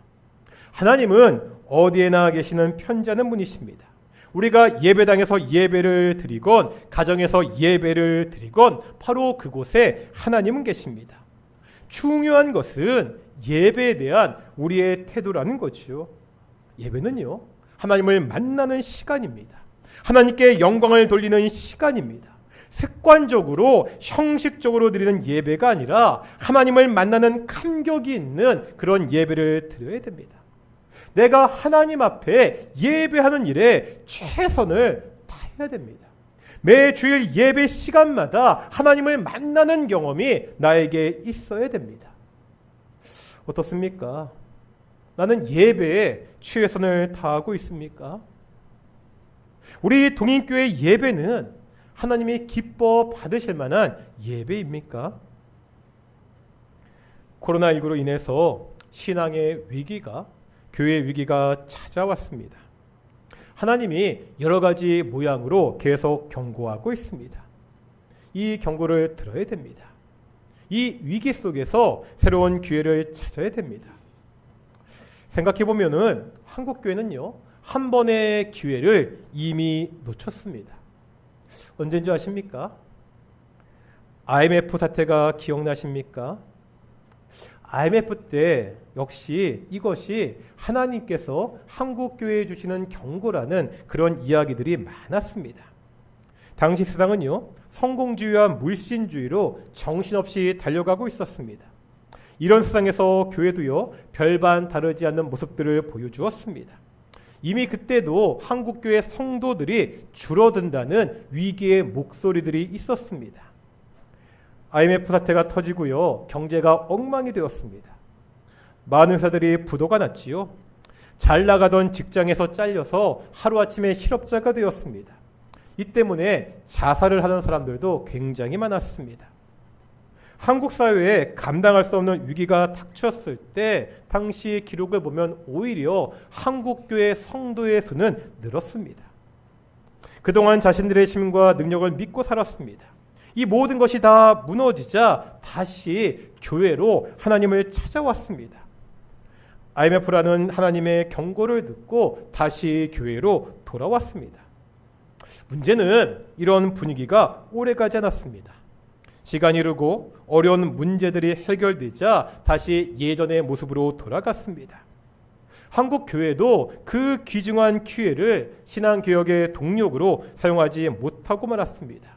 하나님은 어디에나 계시는 편지하는 분이십니다. 우리가 예배당에서 예배를 드리건 가정에서 예배를 드리건 바로 그곳에 하나님은 계십니다. 중요한 것은 예배에 대한 우리의 태도라는 거죠. 예배는요, 하나님을 만나는 시간입니다. 하나님께 영광을 돌리는 시간입니다. 습관적으로 형식적으로 드리는 예배가 아니라 하나님을 만나는 감격이 있는 그런 예배를 드려야 됩니다. 내가 하나님 앞에 예배하는 일에 최선을 다해야 됩니다. 매 주일 예배 시간마다 하나님을 만나는 경험이 나에게 있어야 됩니다. 어떻습니까? 나는 예배에 최선을 다하고 있습니까? 우리 동인교회 예배는 하나님이 기뻐 받으실 만한 예배입니까? 코로나19로 인해서 신앙의 위기가, 교회의 위기가 찾아왔습니다. 하나님이 여러 가지 모양으로 계속 경고하고 있습니다. 이 경고를 들어야 됩니다. 이 위기 속에서 새로운 기회를 찾아야 됩니다. 생각해보면은 한국교회는요, 한 번의 기회를 이미 놓쳤습니다. 언제인 줄 아십니까? IMF 사태가 기억나십니까? IMF 때 역시 이것이 하나님께서 한국교회에 주시는 경고라는 그런 이야기들이 많았습니다. 당시 세상은요, 성공주의와 물신주의로 정신없이 달려가고 있었습니다. 이런 세상에서 교회도요, 별반 다르지 않는 모습들을 보여주었습니다. 이미 그때도 한국교회 성도들이 줄어든다는 위기의 목소리들이 있었습니다. IMF 사태가 터지고요, 경제가 엉망이 되었습니다. 많은 회사들이 부도가 났지요. 잘 나가던 직장에서 잘려서 하루아침에 실업자가 되었습니다. 이 때문에 자살을 하는 사람들도 굉장히 많았습니다. 한국 사회에 감당할 수 없는 위기가 닥쳤을 때 당시 기록을 보면 오히려 한국교회 성도의 수는 늘었습니다. 그동안 자신들의 힘과 능력을 믿고 살았습니다. 이 모든 것이 다 무너지자 다시 교회로 하나님을 찾아왔습니다. IMF라는 하나님의 경고를 듣고 다시 교회로 돌아왔습니다. 문제는 이런 분위기가 오래가지 않았습니다. 시간이 흐르고 어려운 문제들이 해결되자 다시 예전의 모습으로 돌아갔습니다. 한국 교회도 그 귀중한 기회를 신앙개혁의 동력으로 사용하지 못하고 말았습니다.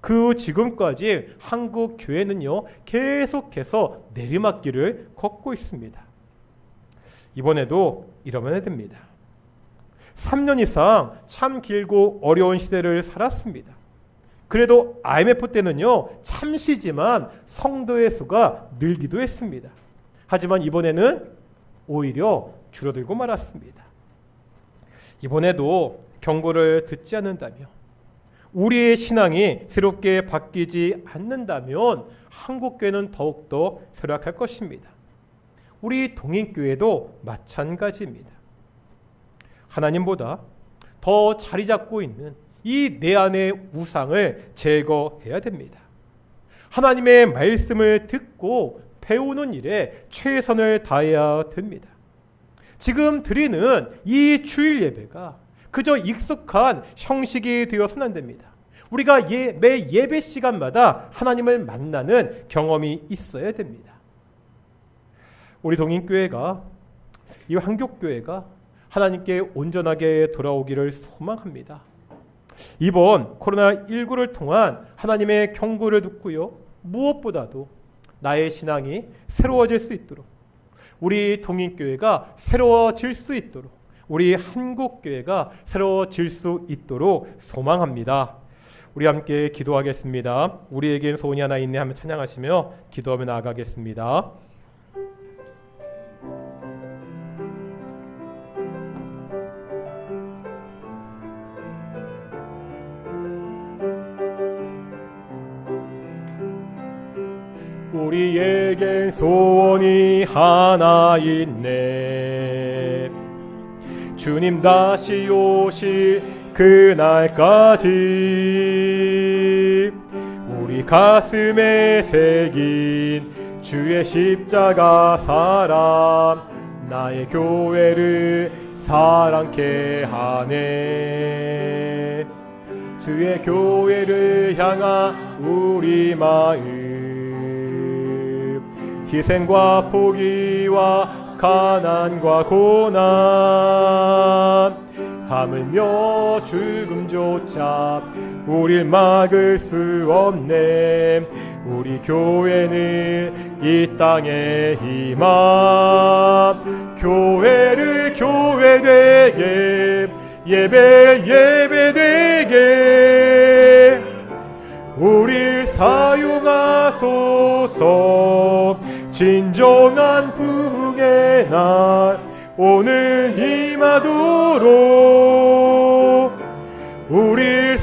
그 지금까지 한국 교회는요, 계속해서 내리막길을 걷고 있습니다. 이번에도 이러면 됩니다. 3년 이상 참 길고 어려운 시대를 살았습니다. 그래도 IMF 때는요, 잠시지만 성도의 수가 늘기도 했습니다. 하지만 이번에는 오히려 줄어들고 말았습니다. 이번에도 경고를 듣지 않는다면, 우리의 신앙이 새롭게 바뀌지 않는다면 한국교회는 더욱더 쇠락할 것입니다. 우리 동인교회도 마찬가지입니다. 하나님보다 더 자리 잡고 있는 이 내 안의 우상을 제거해야 됩니다. 하나님의 말씀을 듣고 배우는 일에 최선을 다해야 됩니다. 지금 드리는 이 주일 예배가 그저 익숙한 형식이 되어서는 안 됩니다. 우리가 매 예배 시간마다 하나님을 만나는 경험이 있어야 됩니다. 우리 동인교회가, 이 한국교회가 하나님께 온전하게 돌아오기를 소망합니다. 이번 코로나19를 통한 하나님의 경고를 듣고요, 무엇보다도 나의 신앙이 새로워질 수 있도록, 우리 동인교회가 새로워질 수 있도록 우리 한국교회가 새로워질 수 있도록 소망합니다. 우리 함께 기도하겠습니다. 우리에겐 소원이 하나 있네 하며 찬양하시며 기도하며 나아가겠습니다. 우리에겐 소원이 하나 있네. 주님 다시 오실 그날까지 우리 가슴에 새긴 주의 십자가 사랑 나의 교회를 사랑케 하네. 주의 교회를 향한 우리 마음 희생과 포기와 가난과 고난 하물며 죽음조차 우릴 막을 수 없네. 우리 교회는 이 땅의 희망 교회를 교회되게 예배되게 우릴 사용하소서. 진정한 부흥의 날 오늘 임하도록 우릴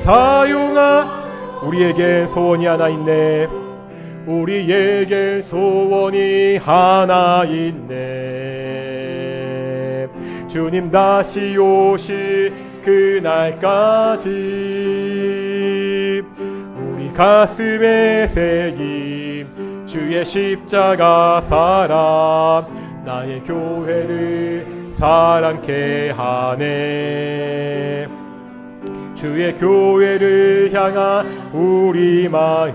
우리에게 소원이 하나 있네. 우리에게 소원이 하나 있네. 주님 다시 오실 그날까지 우리 가슴에 새긴 주의 십자가 사랑 나의 교회를 사랑케 하네. 주의 교회를 향한 우리 마음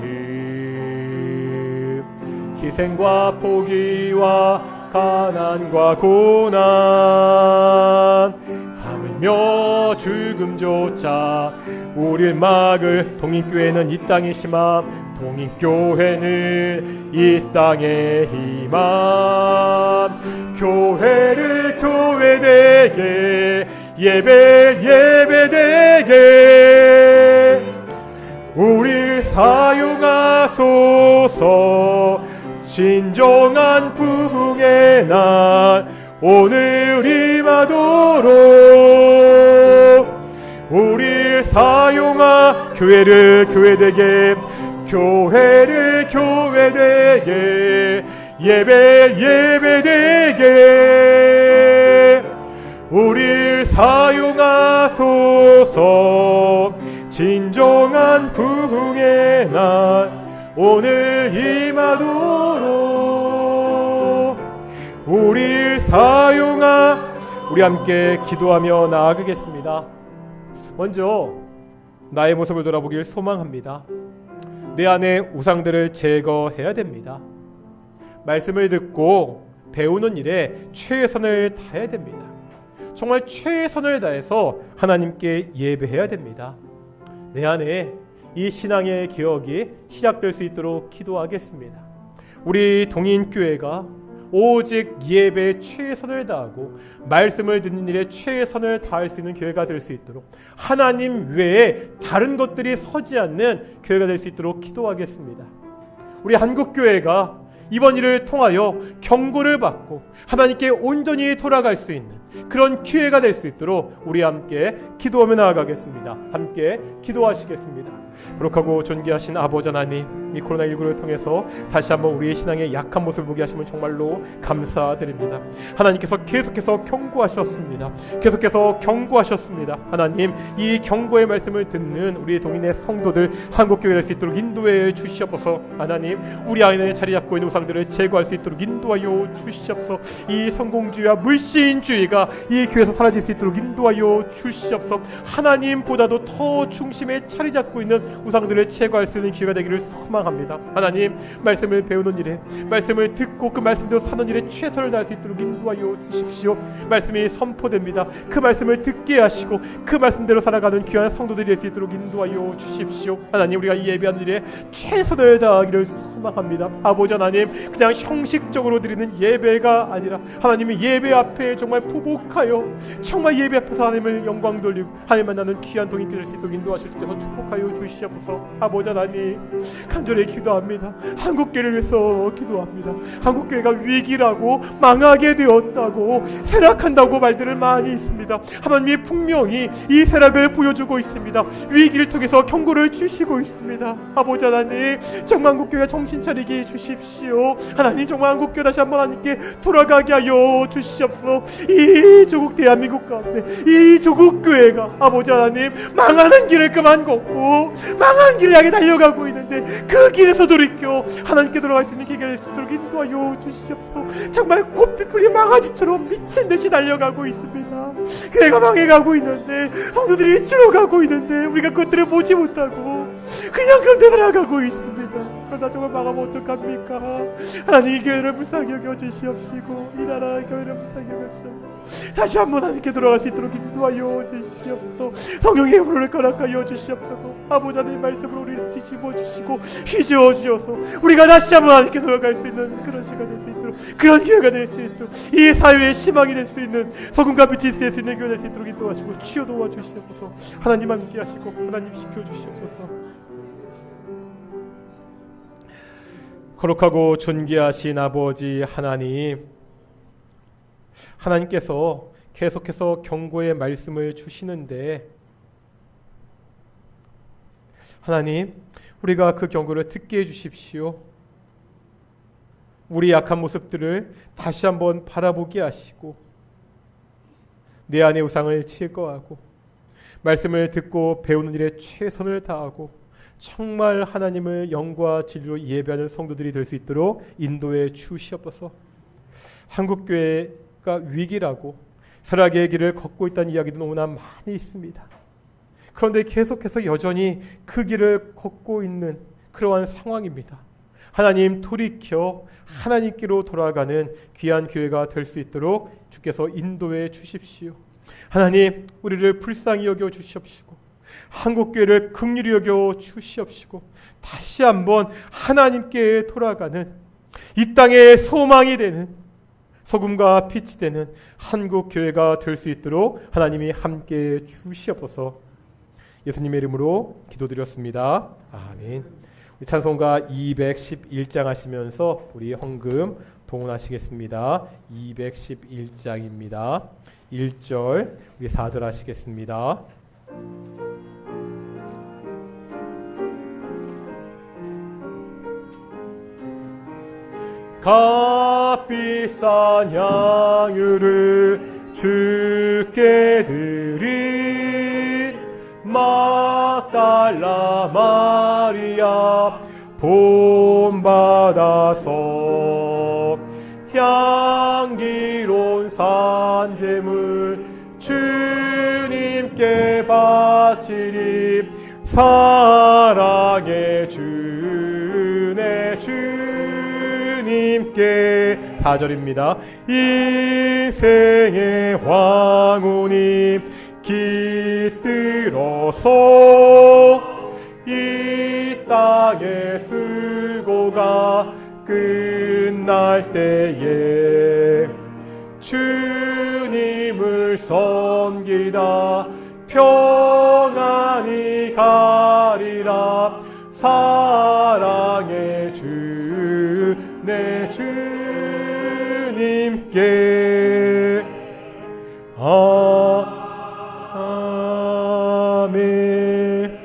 희생과 포기와 가난과 고난 하물며 죽음조차 우릴 막을 동인교회는 이 땅의 희망 동인교회는 이 땅의 희망 교회를 교회되게 예배되게 우릴 사용하소서. 진정한 부흥의 날 오늘 임하도록 우릴 교회를 교회되게 예배되게 우릴 사용하소서. 진정한 부흥의 날 오늘 임하도록 우릴 우리 함께 기도하며 나아가겠습니다. 먼저 나의 모습을 돌아보길 소망합니다. 내 안에 우상들을 제거해야 됩니다. 말씀을 듣고 배우는 일에 최선을 다해야 됩니다. 정말 최선을 다해서 하나님께 예배해야 됩니다. 내 안에 이 신앙의 개혁이 시작될 수 있도록 기도하겠습니다. 우리 동인교회가 오직 예배에 최선을 다하고 말씀을 듣는 일에 최선을 다할 수 있는 교회가 될 수 있도록 하나님 외에 다른 것들이 서지 않는 교회가 될 수 있도록 기도하겠습니다. 우리 한국교회가 이번 일을 통하여 경고를 받고 하나님께 온전히 돌아갈 수 있는 그런 기회가 될 수 있도록 우리 함께 기도하며 나아가겠습니다. 함께 기도하시겠습니다. 거룩하고 존귀하신 아버지 하나님, 이 코로나19를 통해서 다시 한번 우리의 신앙의 약한 모습을 보게 하시면 정말로 감사드립니다. 하나님께서 계속해서 경고하셨습니다. 하나님, 이 경고의 말씀을 듣는 우리 동인의 성도들 한국교회 될 수 있도록 인도해 주시옵소서. 하나님, 우리 안에 자리 잡고 있는 우상들을 제거할 수 있도록 인도하여 주시옵소서. 이 성공주의와 물신주의가 이 교회에서 사라질 수 있도록 인도하여 주시옵소서. 하나님보다도 더 중심에 자리 잡고 있는 우상들을 제거할 수 있는 기회가 되기를 소망합니다. 하나님, 말씀을 배우는 일에, 말씀을 듣고 그 말씀대로 사는 일에 최선을 다할 수 있도록 인도하여 주십시오. 말씀이 선포됩니다. 그 말씀을 듣게 하시고 그 말씀대로 살아가는 귀한 성도들이 될 수 있도록 인도하여 주십시오. 하나님, 우리가 이 예배하는 일에 최선을 다하기를 소망합니다. 아버지 하나님, 그냥 형식적으로 마음으로 드리는 예배가 아니라 하나님의 예배 앞에 정말 부복하여 정말 예배 앞에서 하나님을 영광 돌리고 하나님 만나는 귀한 동행이 될 수 있도록 인도하실 주께서 축복하여 주시옵소서. 아버지 하나님, 간절히 기도합니다. 한국교회를 위해서 기도합니다. 한국교회가 위기라고 망하게 되었다고 쇠락한다고 말들을 많이 있습니다. 하나님이 분명히 이 쇠락을 보여주고 있습니다. 위기를 통해서 경고를 주시고 있습니다. 아버지 하나님, 정말 한국교회가 정신 차리게 해주십시오. 하나님, 정말 한국교회 다시 한번 하나님께 돌아가게 하여 주시옵소서. 이 조국 대한민국 가운데 이 조국 교회가 아버지 하나님 망하는 길을 그만 걷고 망한 길을 향해 달려가고 있는데 그 길에서 돌이켜 하나님께 돌아갈 수 있는 기회가 될 수 있도록 인도하여 주시옵소서. 정말 꽃피풀이 망아지처럼 미친듯이 달려가고 있습니다. 교회가 망해가고 있는데, 성도들이 줄어가고 있는데 우리가 그것들을 보지 못하고 그냥 그런데 살아가고 있습니다. 그러다 정말 망하면 어떡합니까? 하나님, 이 교회를 불쌍히 여겨주시옵시고 이 나라의 교회를 불쌍히 여겨주시옵시고 다시 한번 하나님께 돌아갈 수 있도록 인도하여 주시옵소서. 성령의 불을 허락하여 주시옵소서. 아버지 하나님 말씀으로 우리를 뒤집어 주시고 휘저어 주셔서 우리가 다시 한번 하나님께 돌아갈 수 있는 그런 시간 될 수 있도록, 그런 기회가 될 수 있도록, 이 사회의 희망이 될 수 있는 소금과 빛이 있을 수 있는 교회 될 수 있도록 인도하시고 치유 도와주시옵소서. 하나님 함께 하시고 하나님 지켜주시옵소서. 거룩하고 존귀하신 아버지 하나님, 하나님께서 계속해서 경고의 말씀을 주시는데 하나님, 우리가 그 경고를 듣게 해주십시오. 우리 약한 모습들을 다시 한번 바라보게 하시고 내 안의 우상을 제거하고 말씀을 듣고 배우는 일에 최선을 다하고 정말 하나님을 영과 진리로 예배하는 성도들이 될 수 있도록 인도해 주시옵소서. 한국교회가 위기라고 쇠락의 길을 걷고 있다는 이야기도 너무나 많이 있습니다. 그런데 계속해서 여전히 그 길을 걷고 있는 그러한 상황입니다. 하나님, 돌이켜 하나님께로 돌아가는 귀한 교회가 될 수 있도록 주께서 인도해 주십시오. 하나님, 우리를 불쌍히 여겨 주시옵시고 한국교회를 긍휼히 여겨 주시옵시고 다시 한번 하나님께 돌아가는, 이 땅의 소망이 되는, 소금과 빛이 되는 한국교회가 될 수 있도록 하나님이 함께해 주시옵소서. 예수님의 이름으로 기도드렸습니다. 아멘. 찬송가 211장 하시면서 우리 헌금 동원하시겠습니다. 211장입니다. 1절 우리 4절 하시겠습니다. 값비싼 향유를 주께 드린 막달라 마리아 본받아서 향기로운 산제물 주님께 바치리. 사랑의 주내 주님께. 4절입니다. 인생의 황혼이 깃들어서 이 땅의 수고가 끝날 때에 주님을 섬기다 평안히 가리라. 사랑의 주 내 주님께. 아멘.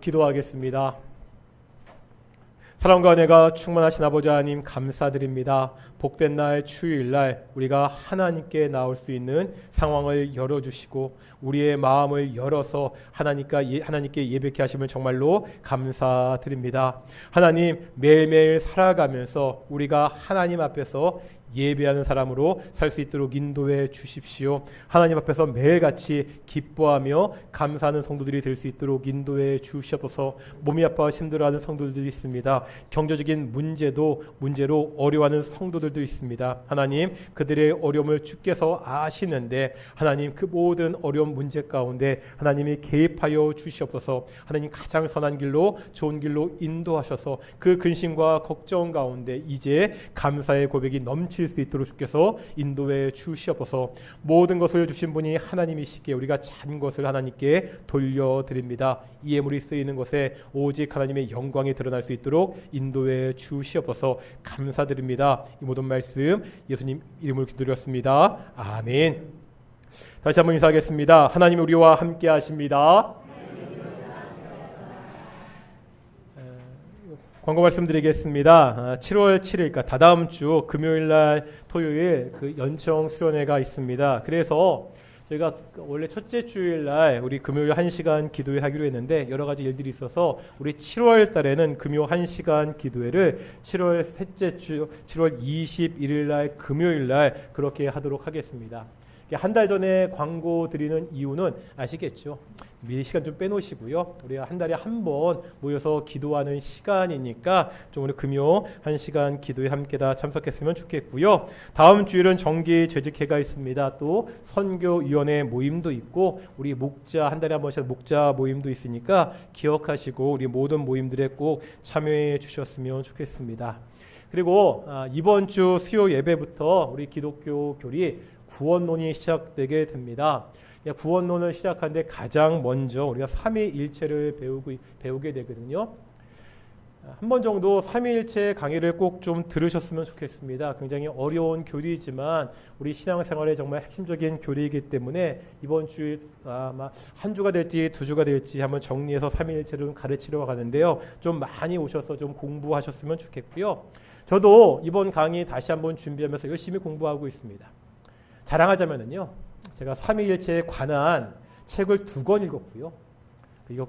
기도하겠습니다. 사랑과 은혜가 충만하신 아버지 하나님, 감사드립니다. 복된 날 주일날 우리가 하나님께 나올 수 있는 상황을 열어주시고 우리의 마음을 열어서 하나님께 예배케 하심을 정말로 감사드립니다. 하나님, 매일매일 살아가면서 우리가 하나님 앞에서 예배하는 사람으로 살 수 있도록 인도해 주십시오. 하나님 앞에서 매일같이 기뻐하며 감사하는 성도들이 될 수 있도록 인도해 주시옵소서. 몸이 아파 힘들어하는 성도들이 있습니다. 경제적인 문제로 어려워하는 성도들도 있습니다. 하나님, 그들의 어려움을 주께서 아시는데 하나님, 그 모든 어려운 문제 가운데 하나님이 개입하여 주시옵소서. 하나님, 가장 선한 길로 좋은 길로 인도하셔서 그 근심과 걱정 가운데 이제 감사의 고백이 넘칠 수 있도록 주께서 인도해 주시옵소서. 모든 것을 주신 분이 하나님이시기에 우리가 잔 것을 하나님께 돌려드립니다. 이 예물이 쓰이는 것에 오직 하나님의 영광이 드러날 수 있도록 인도해 주시옵소서. 감사드립니다. 이 모든 말씀 예수님 이름으로 기도드렸습니다. 아멘. 다시 한번 인사하겠습니다. 하나님 우리와 함께 하십니다. 광고 말씀드리겠습니다. 7월 7일, 그러니까 다다음 주 금요일날 토요일 그 연청 수련회가 있습니다. 그래서 저희가 원래 첫째 주일날 우리 금요일 1시간 기도회 하기로 했는데 여러 가지 일들이 있어서 우리 7월 달에는 금요 1시간 기도회를 7월 셋째 주 7월 21일날 금요일날 그렇게 하도록 하겠습니다. 한 달 전에 광고 드리는 이유는 아시겠죠? 미리 시간 좀 빼놓으시고요. 우리가 한 달에 한 번 모여서 기도하는 시간이니까 좀 우리 금요 1시간 기도에 함께 다 참석했으면 좋겠고요. 다음 주일은 정기 재직회가 있습니다. 또 선교위원회 모임도 있고 우리 목자 한 달에 한 번씩 목자 모임도 있으니까 기억하시고 우리 모든 모임들에 꼭 참여해 주셨으면 좋겠습니다. 그리고 이번 주 수요 예배부터 우리 기독교 교리 구원론이 시작되게 됩니다. 구원론을 시작하는데 가장 먼저 우리가 삼위일체를 배우게 되거든요. 한 번 정도 삼위일체 강의를 꼭 좀 들으셨으면 좋겠습니다. 굉장히 어려운 교리지만 우리 신앙생활에 정말 핵심적인 교리이기 때문에 이번 주에 아마 한 주가 될지 두 주가 될지 한번 정리해서 삼위일체를 가르치러 가는데요. 좀 많이 오셔서 좀 공부하셨으면 좋겠고요. 저도 이번 강의 다시 한번 준비하면서 열심히 공부하고 있습니다. 자랑하자면은요, 제가 삼위일체에 관한 책을 2권 읽었고요.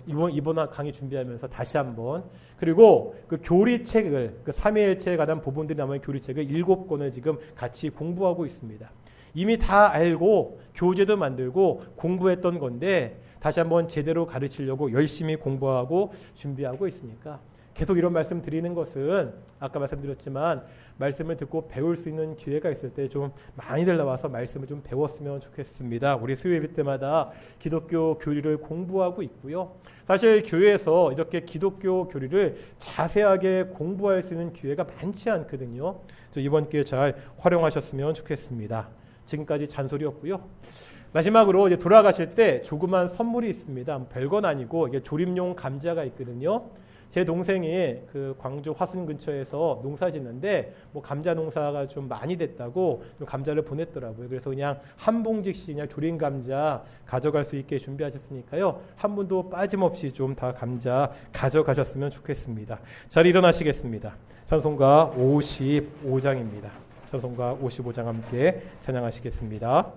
이번 강의 준비하면서 다시 한번 그리고 그 교리책을 그 삼위일체에 관한 부분들이 남은 교리책을 7권을 지금 같이 공부하고 있습니다. 이미 다 알고 교재도 만들고 공부했던 건데 다시 한번 제대로 가르치려고 열심히 공부하고 준비하고 있으니까 계속 이런 말씀 드리는 것은 아까 말씀드렸지만 말씀을 듣고 배울 수 있는 기회가 있을 때 좀 많이들 나와서 말씀을 좀 배웠으면 좋겠습니다. 우리 수요 예배 때마다 기독교 교리를 공부하고 있고요. 사실 교회에서 이렇게 기독교 교리를 자세하게 공부할 수 있는 기회가 많지 않거든요. 이번 기회 잘 활용하셨으면 좋겠습니다. 지금까지 잔소리였고요. 마지막으로 이제 돌아가실 때 조그만 선물이 있습니다. 별건 아니고 이게 조림용 감자가 있거든요. 제 동생이 그 광주 화순 근처에서 농사 짓는데 뭐 감자 농사가 좀 많이 됐다고 좀 감자를 보냈더라고요. 그래서 그냥 한 봉지씩 그냥 조린 감자 가져갈 수 있게 준비하셨으니까요. 한 분도 빠짐없이 좀 다 감자 가져가셨으면 좋겠습니다. 자리 일어나시겠습니다. 찬송가 55장입니다. 찬송가 55장 함께 찬양하시겠습니다.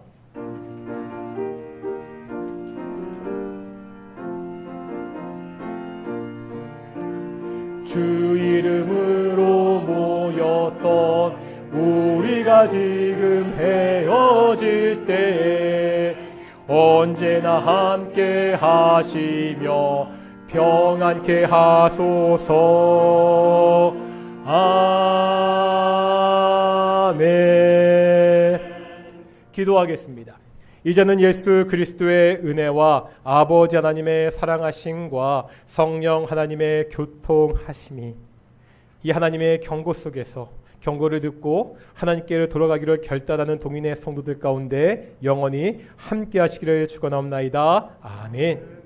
주 이름으로 모였던 우리가 지금 헤어질 때 언제나 함께 하시며 평안케 하소서. 아멘. 기도하겠습니다. 이제는 예수 그리스도의 은혜와 아버지 하나님의 사랑하심과 성령 하나님의 교통하심이 이 하나님의 경고 속에서 경고를 듣고 하나님께로 돌아가기를 결단하는 동인의 성도들 가운데 영원히 함께 하시기를 축원하옵나이다. 아멘.